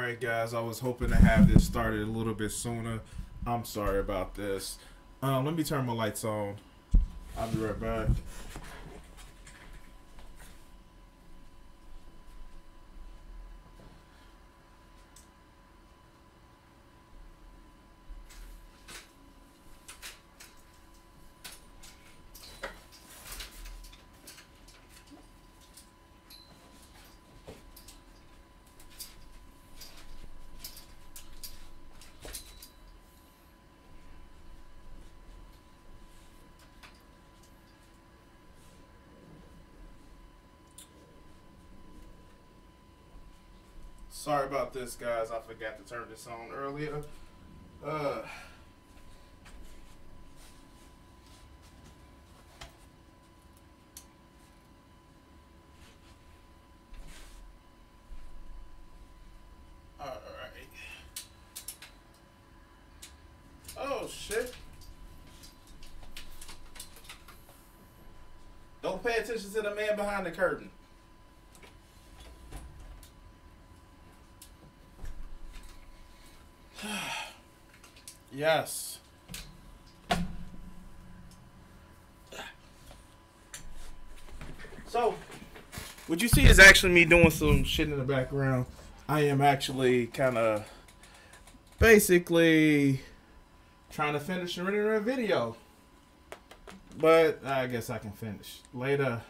Alright guys, I was hoping to have this started a little bit sooner. I'm sorry about this. Let me turn my lights on. I'll be right back. Sorry about this, guys. I forgot to turn this on earlier. Alright. Oh, shit. Don't pay attention to the man behind the curtain. Yes. So, what you see is actually me doing some shit in the background. I am actually kind of basically trying to finish rendering a video. But I guess I can finish later.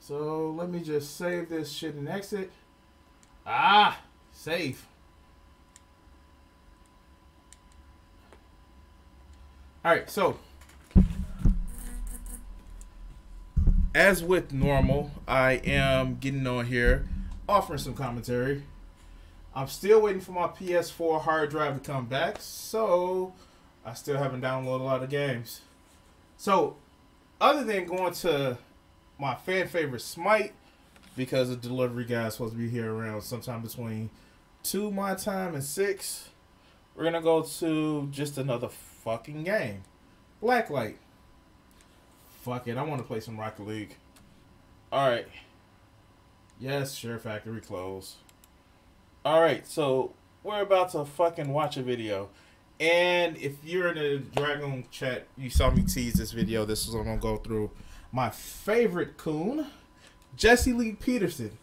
So, let me just save this shit and exit. Save. Alright, so as with normal, I am getting on here, offering some commentary. I'm still waiting for my PS4 hard drive to come back, so I still haven't downloaded a lot of games. So, other than going to my fan favorite Smite, because the delivery guy is supposed to be here around sometime between 2 my time and 6, we're going to go to just another fucking game. Blacklight. Fuck it, I want to play some Rocket League. Alright. Yes, sure, factory closed. Alright, so we're about to fucking watch a video. And if you're in the Dragon chat, you saw me tease this video. This is what I'm going to go through. My favorite coon, Jesse Lee Peterson.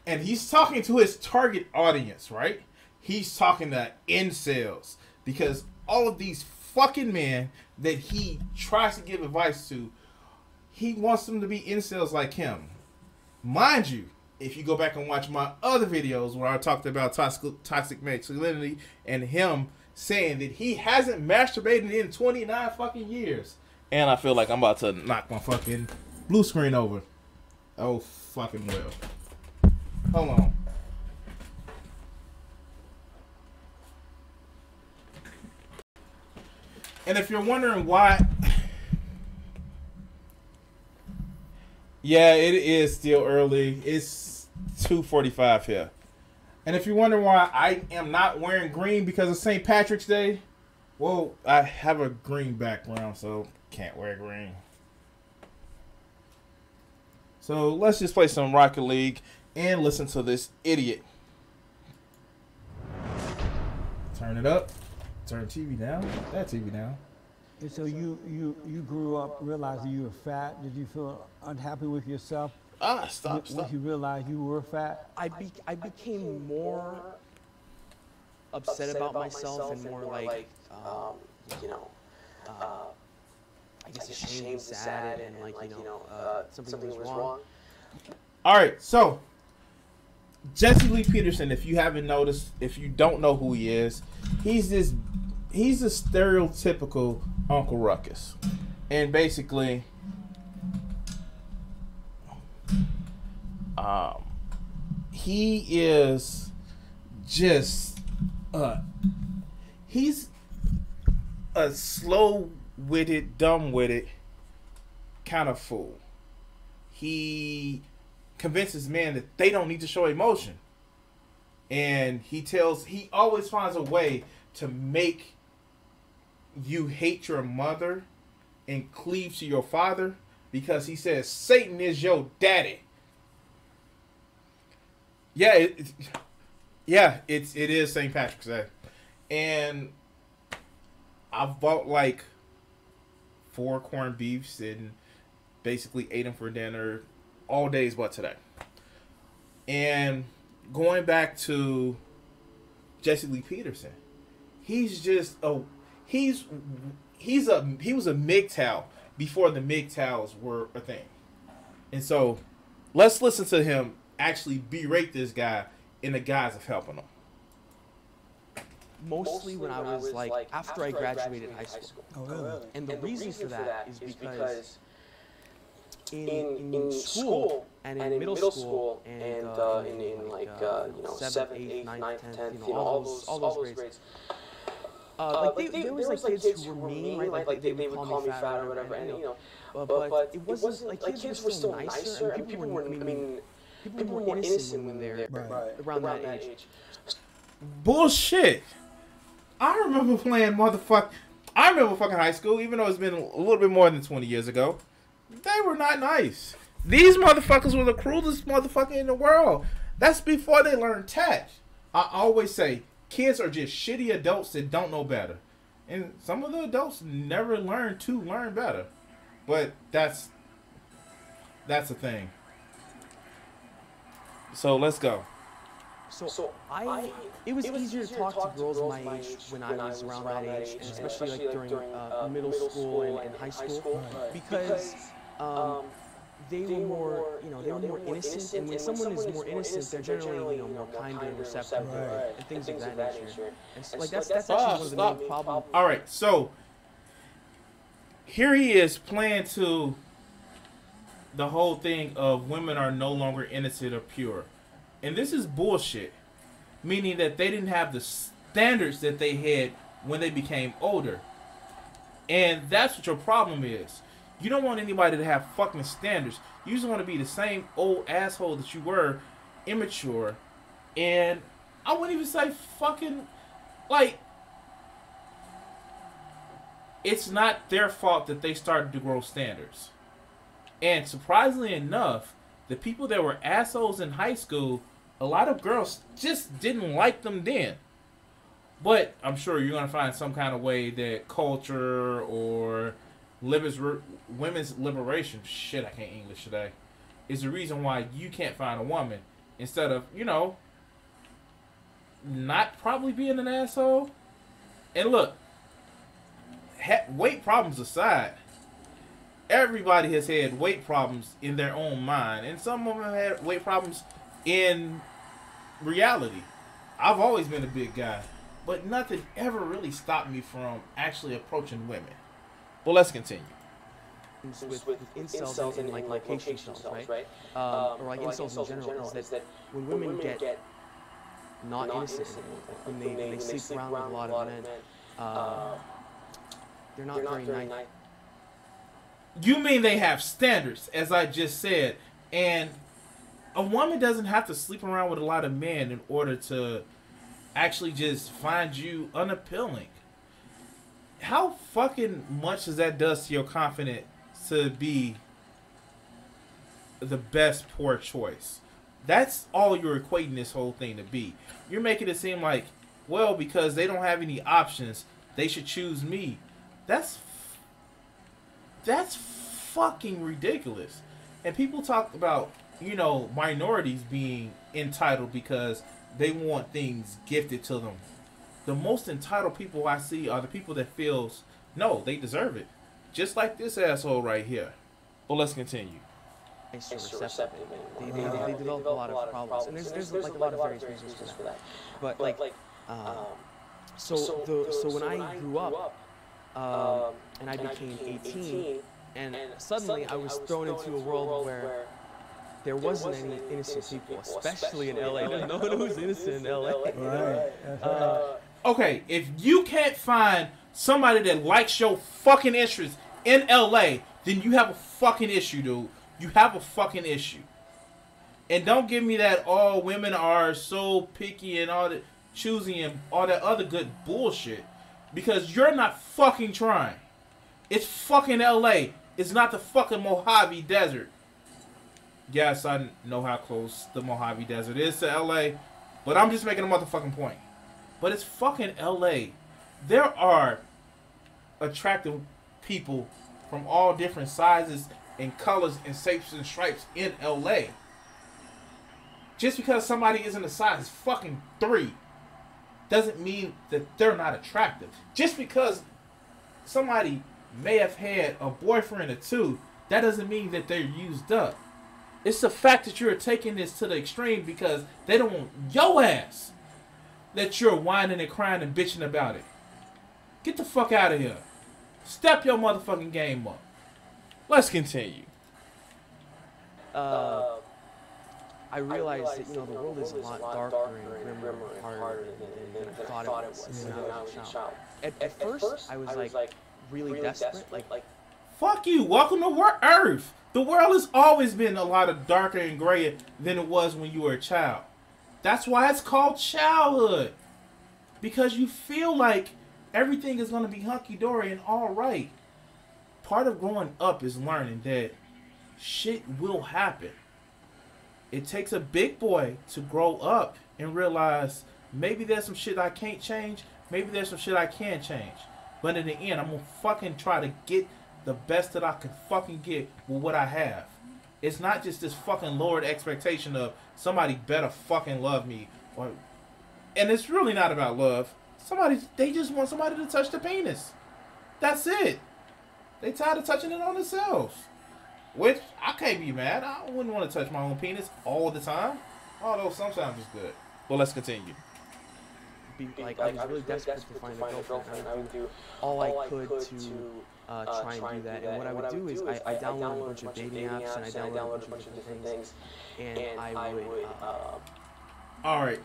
And he's talking to his target audience, right? He's talking to incels. Because all of these fucking men that he tries to give advice to, he wants them to be incels like him. Mind you, if you go back and watch my other videos where I talked about toxic masculinity and him saying that he hasn't masturbated in 29 fucking years. And I feel like I'm about to knock my fucking blue screen over. Oh, fucking well. Hold on. And if you're wondering why... Yeah, it is still early. It's 2:45 here. And if you're wondering why I am not wearing green because of St. Patrick's Day, well, I have a green background, so can't wear green. So let's just play some Rocket League and listen to this idiot. Turn it up. Turn TV down. That TV down. And so you grew up realizing you were fat. Did you feel unhappy with yourself? Stop. Once you realized you were fat? I became more upset about myself and more like, you know, I guess ashamed and sad and like, you know, something was wrong. All right, so Jesse Lee Peterson, if you haven't noticed, if you don't know who he is, he's a stereotypical Uncle Ruckus. And basically, he is just, he's a slow-witted, dumb-witted kind of fool. He convinces men that they don't need to show emotion. And he always finds a way to make you hate your mother and cleave to your father because he says Satan is your daddy. Yeah, Yeah, it is St. Patrick's Day, and I bought like 4 corned beefs and basically ate them for dinner all days but today. And going back to Jesse Lee Peterson, he's just he was a MGTOW before the MGTOWs were a thing. And so let's listen to him actually berate this guy in the guise of helping him. Mostly when I was like after I graduated high school. Oh, really? And the reason for that is because in school and in middle school and in like you know 7th, 8th, 9th, 10th, you know all those grades. Like there was like kids who were mean, right? Like they would call me fat or whatever, and you know, but it wasn't like kids were still nicer, and people were, I mean, people were more innocent when they're around that age. Bullshit. I remember I remember fucking high school, even though it's been a little bit more than 20 years ago. They were not nice. These motherfuckers were the cruelest motherfucker in the world. That's before they learned touch. I always say, kids are just shitty adults that don't know better. And some of the adults never learn to learn better. But that's the thing. So let's go. So it was easier to talk to girls my age when I was around that age, and especially like during middle school and high school, because they were more, you know, they were more innocent, and when someone is more innocent, they're generally, you know, more kind and receptive and things of that nature. And so, like that's actually one of the main problems. All right, so here he is playing to the whole thing of women are no longer innocent or pure. And this is bullshit, meaning that they didn't have the standards that they had when they became older. And that's what your problem is. You don't want anybody to have fucking standards. You just want to be the same old asshole that you were, immature. And I wouldn't even say fucking, like, it's not their fault that they started to grow standards. And surprisingly enough, the people that were assholes in high school, a lot of girls just didn't like them then. But I'm sure you're going to find some kind of way that culture or women's liberation, shit, I can't English today, is the reason why you can't find a woman instead of, you know, not probably being an asshole. And look, weight problems aside, everybody has had weight problems in their own mind, and some of them have had weight problems in reality. I've always been a big guy, but nothing ever really stopped me from actually approaching women. Well, let's continue. With incels and like location shells, right? Or like incels in general, is that when women get not innocent anymore, when they sleep around with a lot of men, they're not very nice. You mean they have standards, as I just said, and a woman doesn't have to sleep around with a lot of men in order to actually just find you unappealing. How fucking much does that does to your confidence to be the best poor choice? That's all you're equating this whole thing to be. You're making it seem like, well, because they don't have any options, they should choose me. That's fucking ridiculous. And people talk about, you know, minorities being entitled because they want things gifted to them. The most entitled people I see are the people that feels, no, they deserve it. Just like this asshole right here. But let's continue. Receptive. They develop a lot of problems. And there's like a lot of various reasons for that. But like, so when I grew up, and I became 18, and suddenly I was thrown into a world where there wasn't any innocent people, especially in LA. There's no one who's innocent in LA. Right. Okay, if you can't find somebody that likes your fucking interests in LA, then you have a fucking issue, dude. You have a fucking issue. And don't give me that all women are so picky and all that choosing and all that other good bullshit. Because you're not fucking trying. It's fucking LA. It's not the fucking Mojave Desert. Yes, I know how close the Mojave Desert is to LA. But I'm just making a motherfucking point. But it's fucking LA. There are attractive people from all different sizes and colors and shapes and stripes in LA. Just because somebody isn't a size fucking 3 doesn't mean that they're not attractive. Just because somebody may have had a boyfriend or 2, that doesn't mean that they're used up. It's the fact that you're taking this to the extreme because they don't want your ass that you're whining and crying and bitching about it. Get the fuck out of here. Step your motherfucking game up. Let's continue. I realized that, you know, the world is a lot darker and grimmer and harder than I thought it was when I was a child. At first, I was like really desperate, like fuck you. Welcome to Earth. The world has always been a lot of darker and grayer than it was when you were a child. That's why it's called childhood. Because you feel like everything is going to be hunky-dory and alright. Part of growing up is learning that shit will happen. It takes a big boy to grow up and realize maybe there's some shit I can't change. Maybe there's some shit I can change. But in the end, I'm going to fucking try to get the best that I can fucking get with what I have. It's not just this fucking lowered expectation of somebody better fucking love me. And it's really not about love. They just want somebody to touch the penis. That's it. They tired of touching it on themselves. Which, I can't be mad. I wouldn't want to touch my own penis all the time. Although sometimes it's good. Well, let's continue. I was really desperate to find a girlfriend. I would do all I could to try and do that. And what I would do is I downloaded a bunch of dating apps and I downloaded a bunch of different things. And I would... Alright.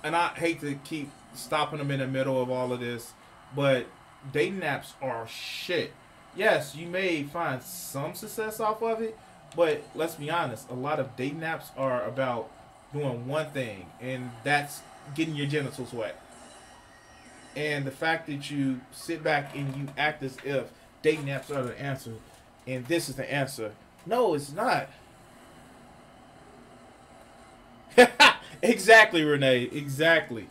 And I hate to keep stopping them in the middle of all of this, but dating apps are shit. Yes, you may find some success off of it, but let's be honest, a lot of dating apps are about doing one thing, and that's getting your genitals wet. And the fact that you sit back and you act as if dating apps are the answer, and this is the answer. No, it's not. Exactly, Renee. Exactly.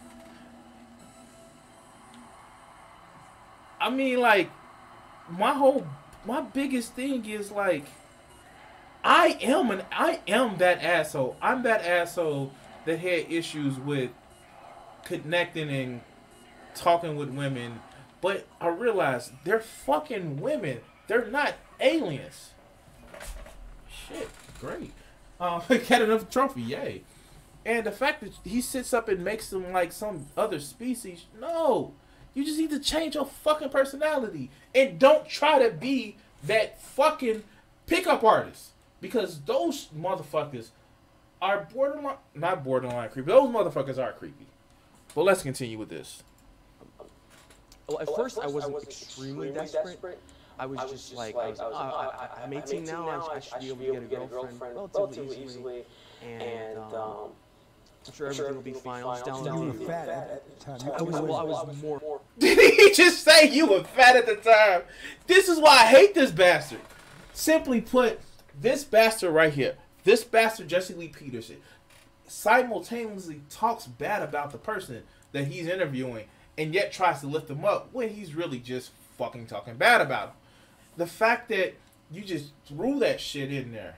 I mean, like, my biggest thing is, like, I am that asshole. I'm that asshole that had issues with connecting and talking with women, but I realized they're fucking women. They're not aliens. Shit, great. Got another trophy, yay. And the fact that he sits up and makes them like some other species, no. You just need to change your fucking personality. And don't try to be that fucking pickup artist. Because those motherfuckers are borderline, not borderline creepy. Those motherfuckers are creepy. But let's continue with this. Well, at first I wasn't extremely desperate. I was just like, I'm 18 now, I should be able to get a girlfriend relatively easily. And I'm sure everything will be fine. I'll just download You were fat at the time. I was more. Did he just say you were fat at the time? This is why I hate this bastard. Simply put, this bastard right here, this bastard Jesse Lee Peterson, simultaneously talks bad about the person that he's interviewing and yet tries to lift him up when he's really just fucking talking bad about him. The fact that you just threw that shit in there.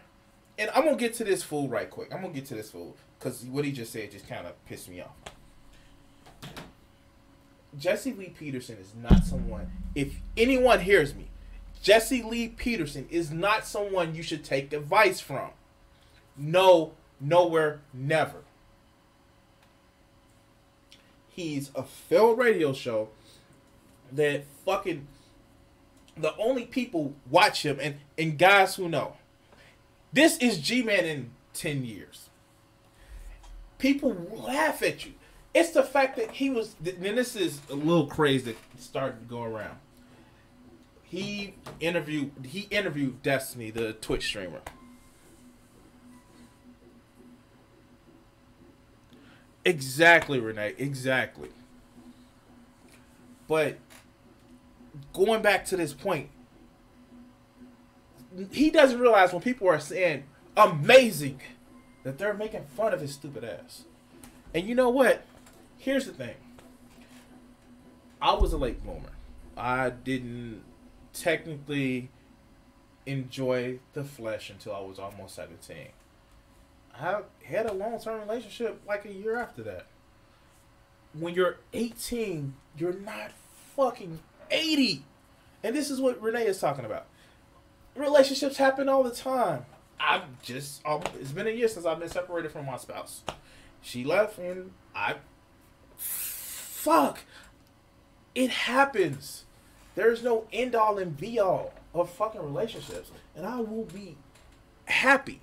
And I'm going to get to this fool right quick. I'm going to get to this fool because what he just said just kind of pissed me off. Jesse Lee Peterson is not someone, if anyone hears me, Jesse Lee Peterson is not someone you should take advice from. No, nowhere, never. He's a failed radio show that fucking the only people watch him and guys who know. This is G-Man in 10 years. People laugh at you. It's the fact that he was, and this is a little craze that started to go around. He interviewed Destiny, the Twitch streamer. Exactly, Renee. Exactly. But going back to this point, he doesn't realize when people are saying amazing that they're making fun of his stupid ass. And you know what? Here's the thing. I was a late bloomer. I didn't technically enjoy the flesh until I was almost 17. I had a long-term relationship like a year after that. When you're 18, you're not fucking 80. And this is what Renee is talking about. Relationships happen all the time. It's been a year since I've been separated from my spouse. She left and fuck. It happens. There's no end all and be all of fucking relationships. And I will be happy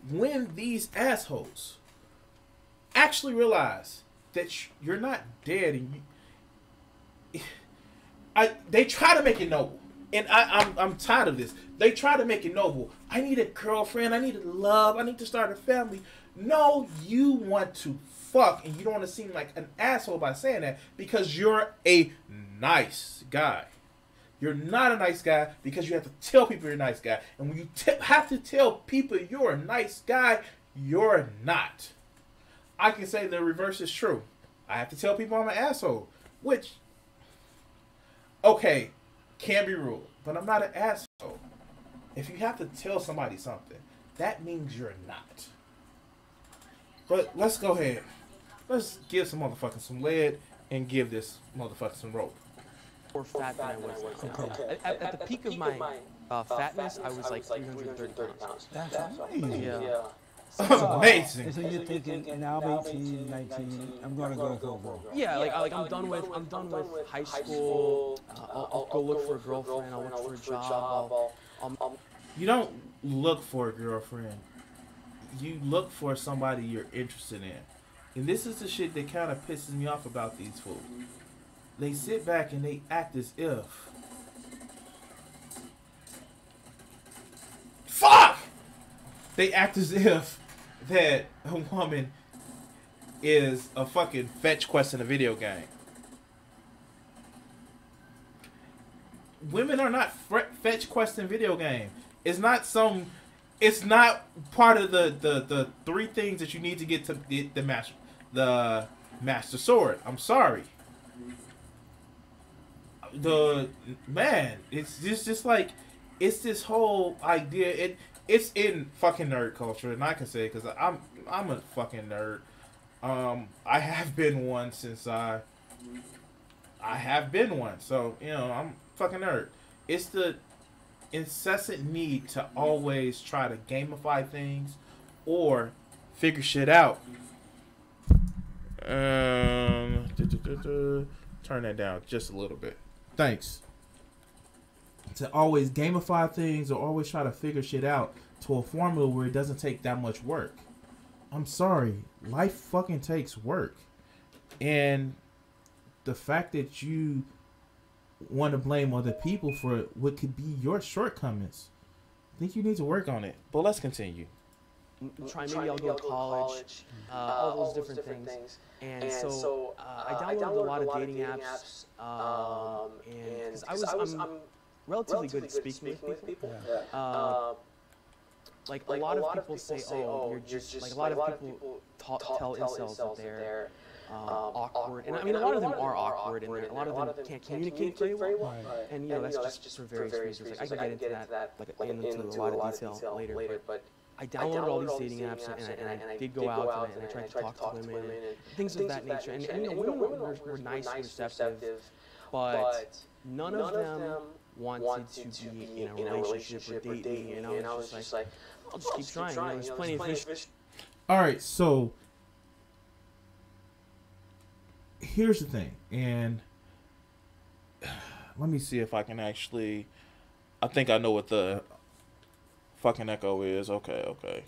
when these assholes actually realize that you're not dead, and they try to make it noble, and I'm tired of this. They try to make it noble. I need a girlfriend. I need love. I need to start a family. No, you want to fuck, and you don't want to seem like an asshole by saying that because you're a nice guy. You're not a nice guy because you have to tell people you're a nice guy, and when you have to tell people you're a nice guy, you're not. I can say the reverse is true. I have to tell people I'm an asshole, which, okay, can be ruled, but I'm not an asshole. If you have to tell somebody something, that means you're not. But let's go ahead. Let's give some motherfuckers some lead and give this motherfucker some rope. More fat than I was now. Okay. At the peak of my fatness, I was like 330 pounds. That's amazing. Yeah. Amazing. And so you're thinking, now I'm 18, 19, I'm gonna go for a girl. Yeah, like I'm done with high school. I'll go look for a girlfriend. I'll look for a job. You don't look for a girlfriend. You look for somebody you're interested in. And this is the shit that kind of pisses me off about these fools. They sit back and they act as if. Fuck! They act as if that a woman is a fucking fetch quest in a video game. Women are not fetch quest in video game. It's not part of the three things that you need to get to the master sword. I'm sorry. It's just like, it's this whole idea. It's in fucking nerd culture, and I can say because I'm a fucking nerd. I have been one since I have been one, so I'm a fucking nerd. It's the incessant need to always try to gamify things or figure shit out. Turn that down just a little bit. Thanks. To always gamify things or always try to figure shit out to a formula where it doesn't take that much work. I'm sorry. Life fucking takes work. And the fact that you want to blame other people for what could be your shortcomings, I think you need to work on it. But let's continue. Maybe I'll go to college, all those different things. And so I downloaded a lot of dating apps, and because I'm relatively good at speaking with people. Like a lot of people say, oh, you're just like a lot of people tell incels that they're awkward, and I mean a lot of them are awkward, and a lot of them can't communicate very well, and that's just for various reasons. Like I can get into that, like into a lot of detail later, but I downloaded all these dating apps, and I did go out and I tried to talk to women and things of that nature. And women were nice and receptive, but none of them wanted to be in a relationship or date me. And I was just like, I'll just keep trying. There's plenty of fish. All right, so here's the thing, and let me see if I can actually. I think I know what the fucking echo is. Okay.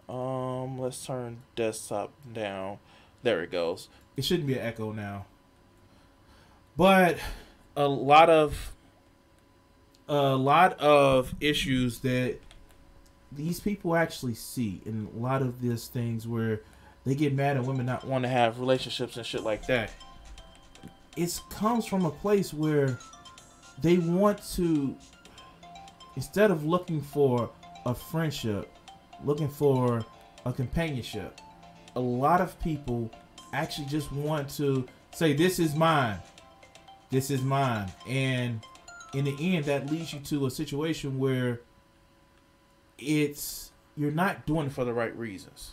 Let's turn desktop down. There it goes. It shouldn't be an echo now. But a lot of issues that these people actually see, and a lot of these things where they get mad at women not want to have relationships and shit like that. It comes from a place where they want to, instead of looking for a friendship, looking for a companionship, a lot of people actually just want to say, this is mine. This is mine. And in the end, that leads you to a situation where you're not doing it for the right reasons.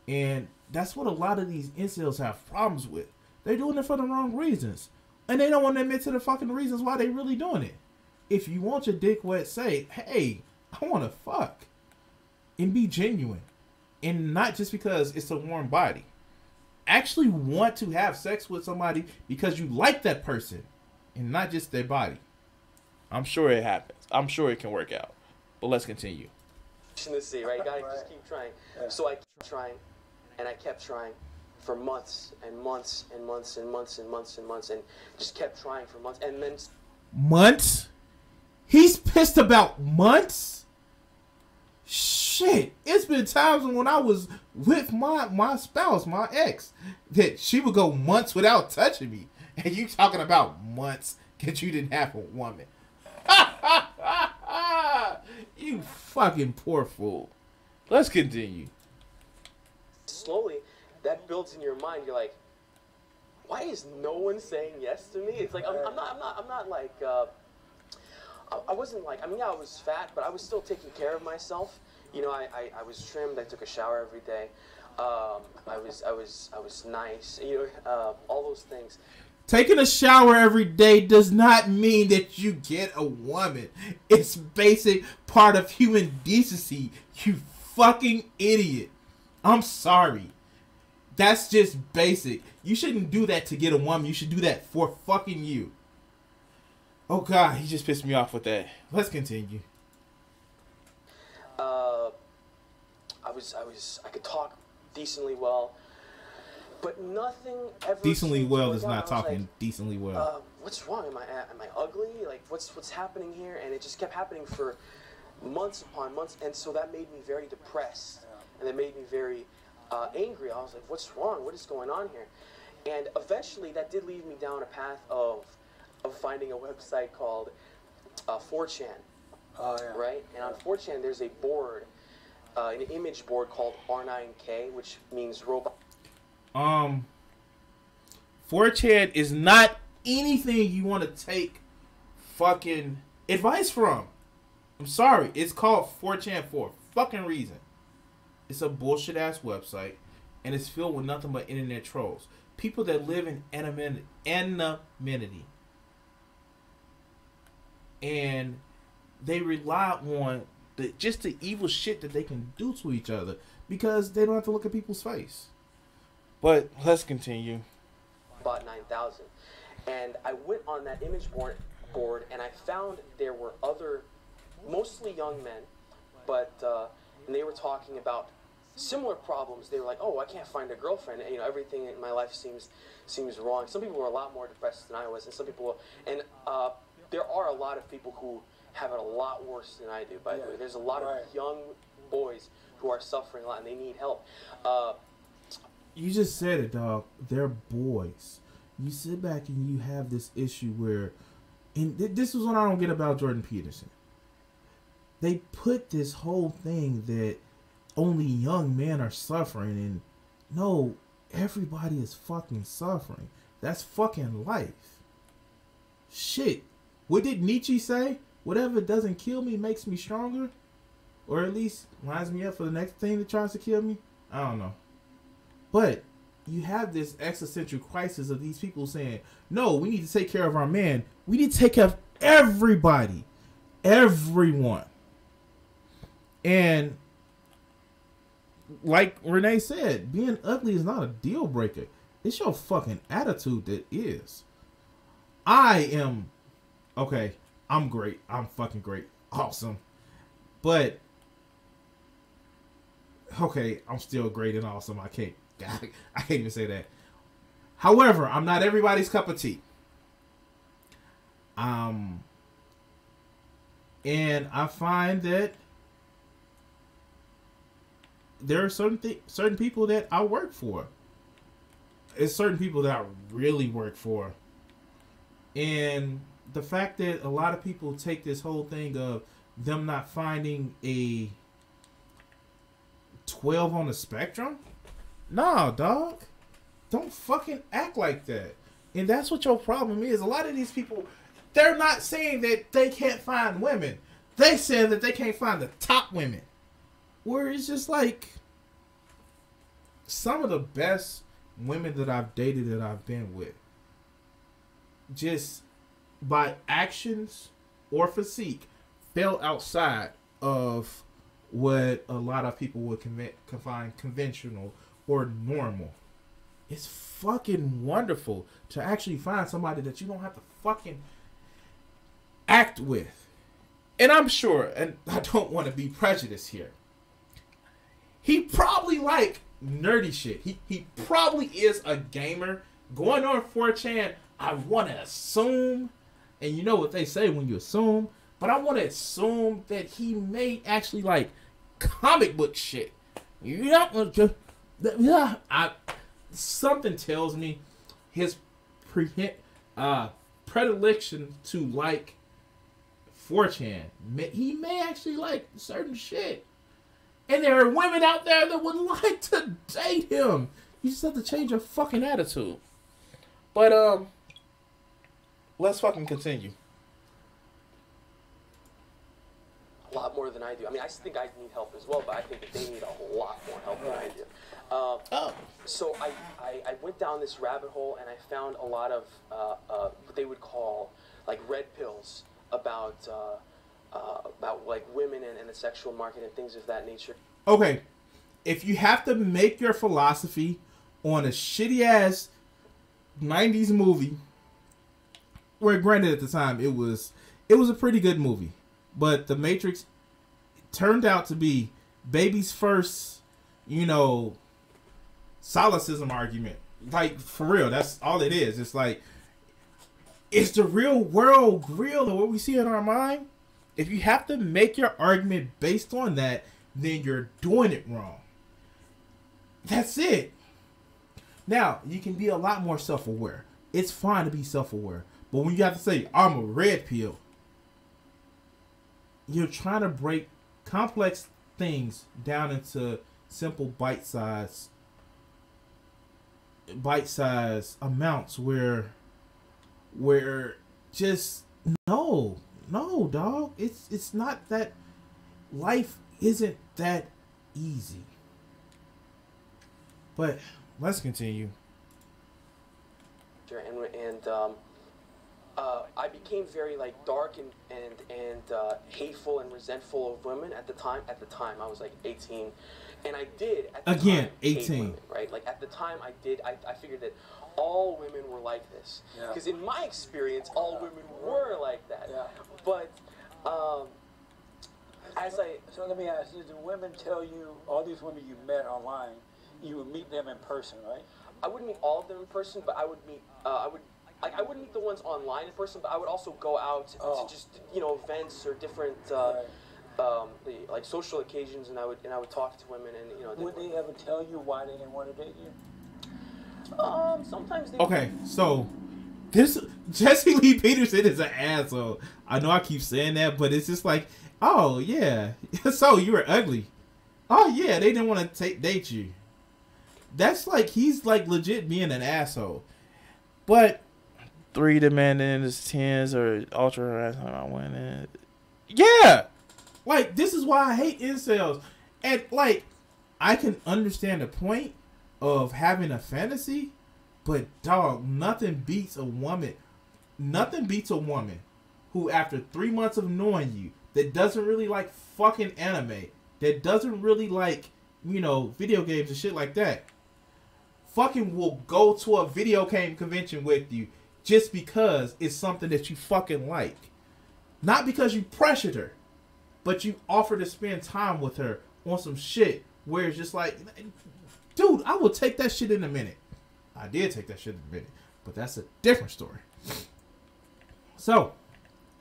And that's what a lot of these incels have problems with. They're doing it for the wrong reasons. And they don't want to admit to the fucking reasons why they really doing it. If you want your dick wet, say, hey, I want to fuck. And be genuine. And not just because it's a warm body. Actually want to have sex with somebody because you like that person. And not just their body. I'm sure it happens. I'm sure it can work out. But let's continue. To see, right? You gotta just keep trying. So I kept trying, and I kept trying for months and months and months and months and months and months, and just kept trying for months. And then months? He's pissed about months? Shit. It's been times when I was with my spouse, my ex, that she would go months without touching me. And you talking about months because you didn't have a woman. You fucking poor fool. Let's continue. Slowly, that builds in your mind. You're like, why is no one saying yes to me? It's like I'm not like I wasn't like, I mean, yeah, I was fat, but I was still taking care of myself. You know, I was trimmed. I took a shower every day. I was nice. You know, all those things. Taking a shower every day does not mean that you get a woman. It's basic part of human decency, you fucking idiot. I'm sorry. That's just basic. You shouldn't do that to get a woman. You should do that for fucking you. Oh God, he just pissed me off with that. Let's continue. I could talk decently well. But nothing ever. Decently well is not talking like, decently well. What's wrong? Am I ugly? Like what's happening here? And it just kept happening for months upon months, and so that made me very depressed, and that made me very angry. I was like, what's wrong? What is going on here? And eventually, that did lead me down a path of finding a website called 4chan. Oh, yeah. Right? And on 4chan, there's a board, an image board called R9K, which means robot. 4chan is not anything you want to take fucking advice from. I'm sorry. It's called 4chan for a fucking reason. It's a bullshit ass website, and it's filled with nothing but internet trolls. People that live in anonymity. And they rely on just the evil shit that they can do to each other because they don't have to look at people's face. But let's continue. About 9,000. And I went on that image board and I found there were other, mostly young men, but and they were talking about similar problems. They were like, oh, I can't find a girlfriend. You know, everything in my life seems wrong. Some people were a lot more depressed than I was, and some people were, and there are a lot of people who have it a lot worse than I do, by the way. There's a lot of young boys who are suffering a lot, and they need help. You just said it, dog. They're boys. You sit back and you have this issue where, and this is what I don't get about Jordan Peterson. They put this whole thing that only young men are suffering, and no, everybody is fucking suffering. That's fucking life. Shit. What did Nietzsche say? Whatever doesn't kill me makes me stronger. Or at least lines me up for the next thing that tries to kill me. I don't know. But you have this existential crisis of these people saying, no, we need to take care of our man. We need to take care of everybody. Everyone. And like Renee said, being ugly is not a deal breaker. It's your fucking attitude that is. I am... Okay, I'm great. I'm fucking great. Awesome. But... Okay, I'm still great and awesome. I can't even say that. However, I'm not everybody's cup of tea. And I find that there are certain people that I work for. It's certain people that I really work for. And the fact that a lot of people take this whole thing of them not finding a 12 on the spectrum? Nah, dog. Don't fucking act like that. And that's what your problem is. A lot of these people, they're not saying that they can't find women. They saying that they can't find the top women. Where it's just like, some of the best women that I've dated, that I've been with, just by actions or physique, fell outside of what a lot of people would find conventional or normal. It's fucking wonderful to actually find somebody that you don't have to fucking act with. And I'm sure, and I don't want to be prejudiced here, he probably like nerdy shit. He probably is a gamer. Going on 4chan, I want to assume, and you know what they say when you assume, but I want to assume that he may actually like comic book shit. Something tells me his predilection to like 4chan, he may actually like certain shit. And there are women out there that would like to date him. You just have to change your fucking attitude. But, let's fucking continue. A lot more than I do. I mean, I think I need help as well, but I think that they need a lot more help than I do. So I went down this rabbit hole and I found a lot of what they would call like red pills about like women and the sexual market and things of that nature. Okay, if you have to make your philosophy on a shitty ass 90s movie, where granted at the time it was a pretty good movie, but The Matrix turned out to be baby's first, solipsism argument. Like, for real, that's all it is. It's like, is the real world real or what we see in our mind? If you have to make your argument based on that, then you're doing it wrong. That's it. Now, you can be a lot more self-aware. It's fine to be self-aware. But when you have to say, I'm a red pill, you're trying to break complex things down into simple bite-sized amounts where just no, dog. It's not that. Life isn't that easy. But let's continue. And I became very like dark and hateful and resentful of women at the time. At the time, I was like 18, and I did at the again time, 18. women, right? Like at the time, I did. I figured that all women were like this, because in my experience, all women were like that. Yeah. But so let me ask you: do women tell you, all these women you met online, you would meet them in person, right? I wouldn't meet all of them in person, but I would meet. I wouldn't meet the ones online in person, but I would also go out to just events or different like social occasions, and I would talk to women, and Would they ever tell you why they didn't want to date you? Sometimes they. Okay, so this Jesse Lee Peterson is an asshole. I know I keep saying that, but it's just like, oh yeah, so you were ugly. Oh yeah, they didn't want to date you. That's like, he's like legit being an asshole. But 3 demanding in his 10s or ultra harassment on women. Yeah, like this is why I hate incels. And like, I can understand the point of having a fantasy, but dog, nothing beats a woman who after 3 months of knowing you, that doesn't really like fucking anime, that doesn't really like, video games and shit like that, fucking will go to a video game convention with you just because it's something that you fucking like. Not because you pressured her, but you offered to spend time with her on some shit where it's just like, dude, I will take that shit in a minute. I did take that shit in a minute, but that's a different story. So,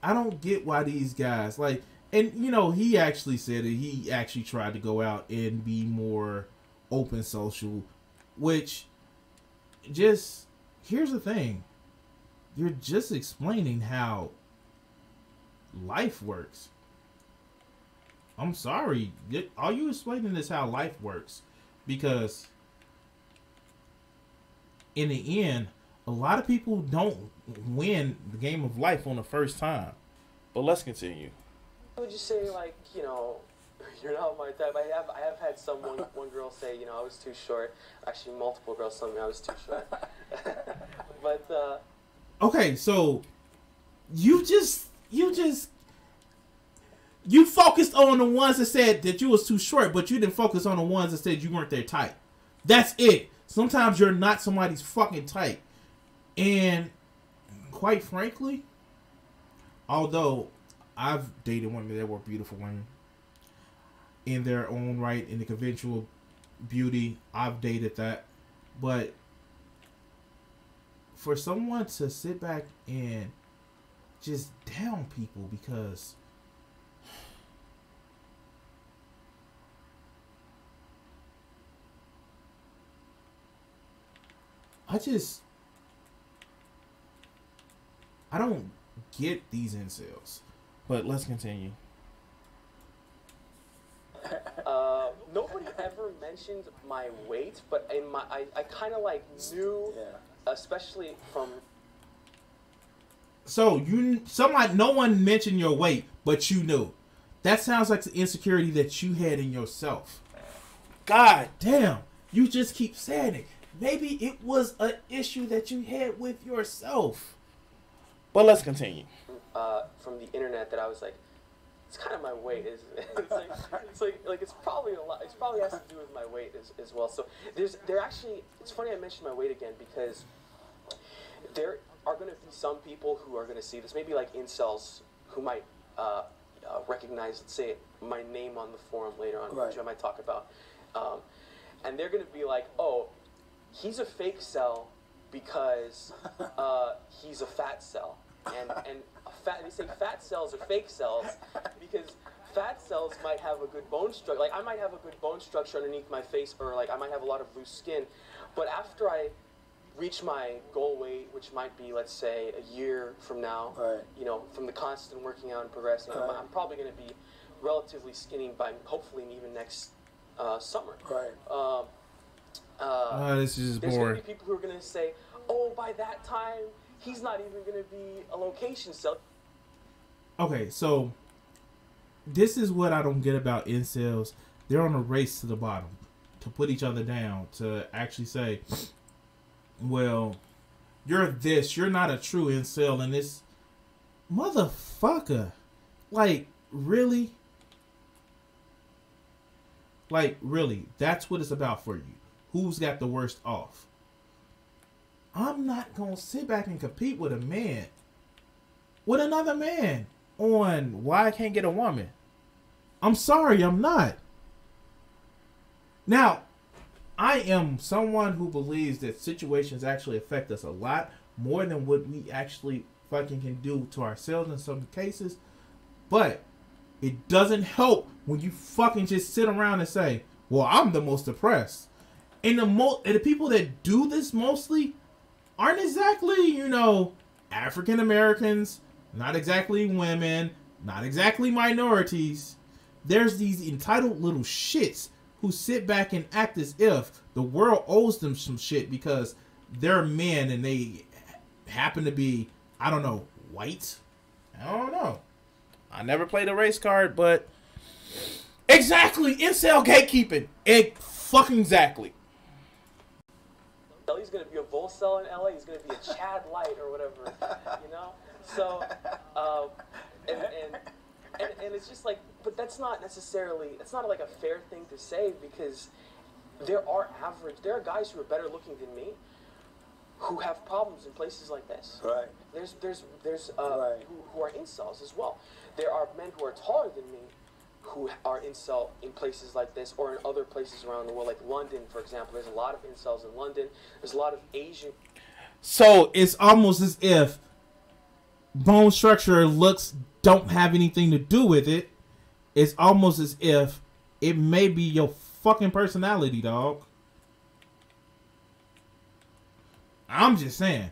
I don't get why these guys, like, and he actually said that he actually tried to go out and be more open social, which just, here's the thing. You're just explaining how life works. I'm sorry. All you explaining is how life works. Because in the end, a lot of people don't win the game of life on the first time. But let's continue. Would you say, like, you know, you're not my type? I have had one girl say, you know, I was too short. Actually, multiple girls told me I was too short. But okay, so you focused on the ones that said that you was too short, but you didn't focus on the ones that said you weren't their type. That's it. Sometimes you're not somebody's fucking type. And quite frankly, although I've dated women that were beautiful women in their own right, in the conventional beauty, I've dated that. But for someone to sit back and just down people because I don't get these incels. But let's continue. Nobody ever mentioned my weight, but I kind of like knew, especially from. So no one mentioned your weight, but you knew. That sounds like the insecurity that you had in yourself. God damn, you just keep saying it. Maybe it was an issue that you had with yourself. But let's continue. From the internet, that I was like, it's kind of my weight. It's probably a lot. It probably has to do with my weight as well. So there actually, it's funny I mentioned my weight again, because there are going to be some people who are going to see this, maybe like incels who might recognize, let's say, my name on the forum later on, which I might talk about, and they're going to be like, oh, he's a fake cell because he's a fat cell. And they say fat cells are fake cells because fat cells might have a good bone structure. Like, I might have a good bone structure underneath my face, or like I might have a lot of loose skin, but after I reach my goal weight, which might be, let's say, a year from now, you know, from the constant working out and progressing, I'm probably going to be relatively skinny by hopefully even next summer. This is there's boring. going to be people who are going to say, oh, by that time, he's not even going to be a location cell. Okay, so this is what I don't get about incels. They're on a race to the bottom, to put each other down, to actually say, well, you're this, you're not a true incel, and this motherfucker. Like, really? Like, really? That's what it's about for you. Who's got the worst off? I'm not going to sit back and compete with a man, with another man, on why I can't get a woman. I'm sorry, I'm not. Now, I am someone who believes that situations actually affect us a lot more than what we actually fucking can do to ourselves in some cases. But it doesn't help when you fucking just sit around and say, well, I'm the most depressed. And the people that do this mostly aren't exactly, you know, African Americans, not exactly women, not exactly minorities. There's these entitled little shits who sit back and act as if the world owes them some shit because they're men and they happen to be, I don't know, white? I don't know. I never played a race card, but exactly, incel gatekeeping. Fucking exactly. He's going to be a bull cell in LA. He's going to be a Chad Light or whatever, you know? So, and it's just like, but that's not necessarily, it's not like a fair thing to say, because there are guys who are better looking than me who have problems in places like this. There's who are incels as well. There are men who are taller than me who are incel in places like this, or in other places around the world, like London, for example. There's a lot of incels in London. There's a lot of Asian. So it's almost as if bone structure, looks don't have anything to do with it. It's almost as if it may be your fucking personality, dog. I'm just saying,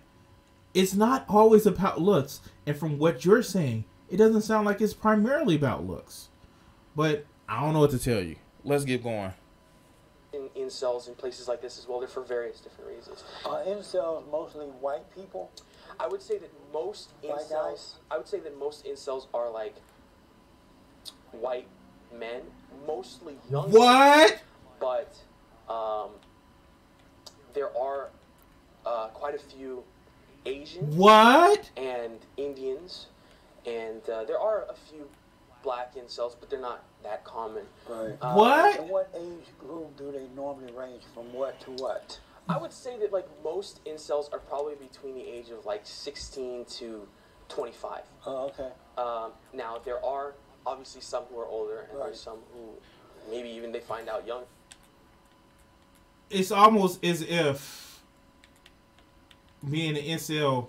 it's not always about looks. And from what you're saying, it doesn't sound like it's primarily about looks. But I don't know what to tell you. Let's get going. In incels in places like this as well. They're for various different reasons. Are incels mostly white people? I would say that most White incels. guys? I would say that most incels are like white men, mostly young. What? But there are quite a few Asians. What? And Indians, and there are a few black incels, but they're not that common. Right. What? And what age group do they normally range from what to what? I would say that like most incels are probably between the age of like 16 to 25. Oh, okay. Now there are obviously some who are older, and Right. there's some who maybe even they find out young. It's almost as if being an incel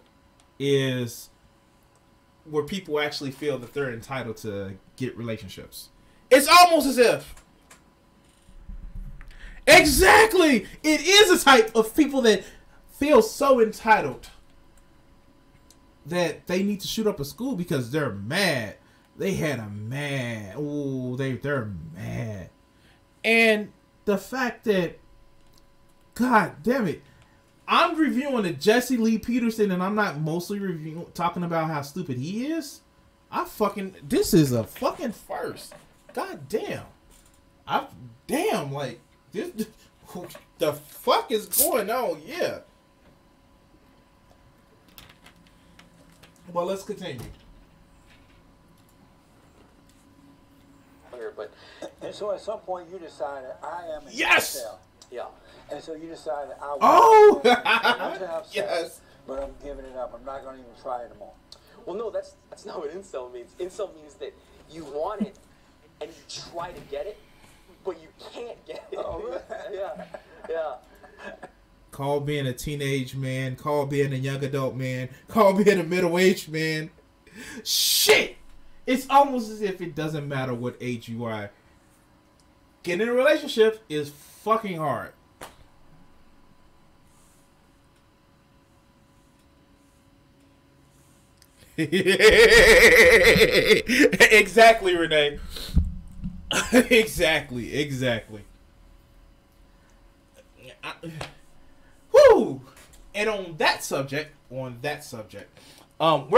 is where people actually feel that they're entitled to get relationships. It's almost as if. Exactly! It is a type of people that feel so entitled that they need to shoot up a school because they're mad. They had a mad. Ooh, they're mad. And the fact that, God damn it, I'm reviewing a Jesse Lee Peterson and I'm not mostly talking about how stupid he is. This is a fucking first. God damn. Like, this, the fuck is going on? Yeah. Well, let's continue. But And so at some point you decided I am an Yes! incel. yeah, And so you decided I Oh! want to have sex, Yes. but I'm giving it up. I'm not going to even try it anymore. well, no, that's not what incel means. Incel means that you want it and you try to get it, but you can't get it. Oh, really? yeah. Call being a teenage man, call being a young adult man, call being a middle-aged man. Shit! It's almost as if it doesn't matter what age you are. Getting in a relationship is fucking hard. Exactly, Renee. Exactly. Whoo! And on that subject, we're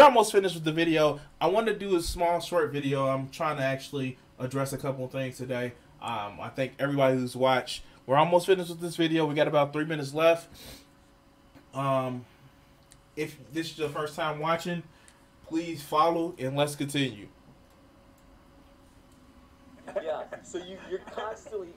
almost finished with the video. I want to do a small, short video. I'm trying to actually address a couple of things today. I thank everybody who's watched. We're almost finished with this video. We got about 3 minutes left. If this is your first time watching, please follow and let's continue. Yeah, so you're constantly,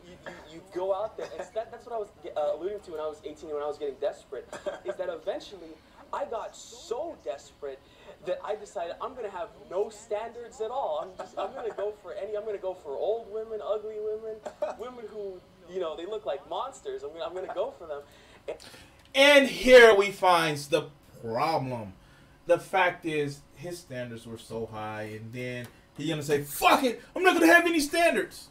you go out there, and that's what I was alluding to when I was 18 and when I was getting desperate, is that eventually I got so desperate that I decided I'm going to have no standards at all. I'm going to go for I'm going to go for old women, ugly women, women who, you know, they look like monsters. I'm going to go for them. And here we find the problem. The fact is, his standards were so high, and then he's gonna say, fuck it, I'm not gonna have any standards.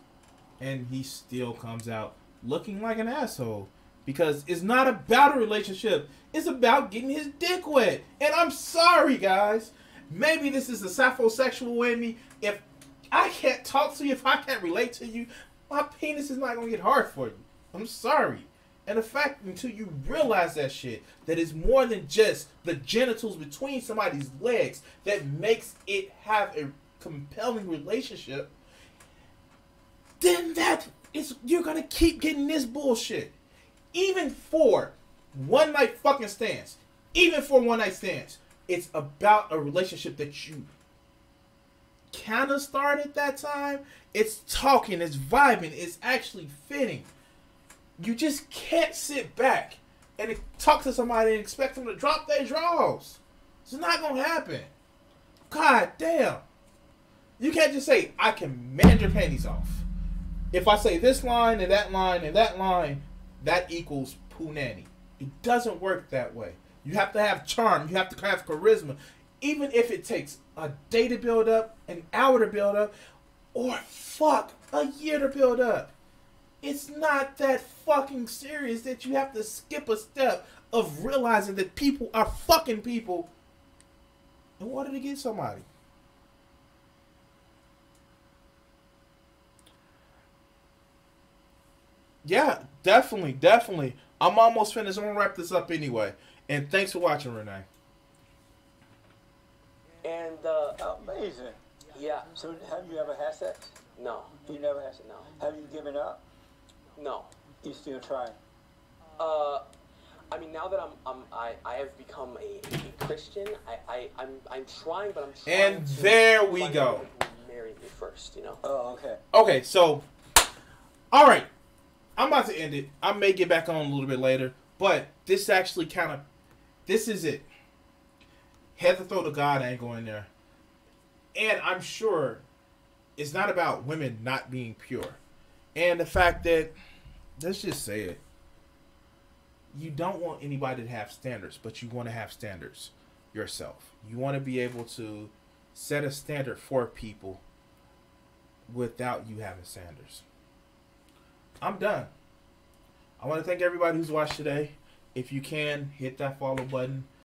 And he still comes out looking like an asshole. Because it's not about a relationship. It's about getting his dick wet. And I'm sorry, guys. Maybe this is the sappho-sexual in me. If I can't talk to you, if I can't relate to you, my penis is not gonna get hard for you. I'm sorry. And the fact, until you realize that shit, that it's more than just the genitals between somebody's legs that makes it have a compelling relationship, then you're gonna keep getting this bullshit. Even for one night fucking stands, it's about a relationship that you kind of started that time. It's talking, it's vibing, it's actually fitting. You just can't sit back and talk to somebody and expect them to drop their drawers. It's not going to happen. God damn. You can't just say, I can manage your panties off. If I say this line and that line and that line, that equals punani. It doesn't work that way. You have to have charm. You have to have charisma. Even if it takes a day to build up, an hour to build up, or a year to build up. It's not that fucking serious that you have to skip a step of realizing that people are fucking people in order to get somebody. Yeah, definitely, definitely. I'm almost finished. I'm gonna wrap this up anyway. And thanks for watching, Renee. And Amazing. yeah, So have you ever had sex? no, You never had sex? no, Have you given up? no. You still trying? I mean, now that I have become a Christian, I'm trying, but I'm trying. And to there we find go. someone who will marry me first, you know. Oh, okay. Okay, so, all right. I'm about to end it. I may get back on a little bit later. But this actually kind of, this is it. Had to throw the God angle in there. And I'm sure it's not about women not being pure. And the fact that, let's just say it, you don't want anybody to have standards, but you want to have standards yourself. You want to be able to set a standard for people without you having standards. I'm done. I want to thank everybody who's watched today. If you can, hit that follow button.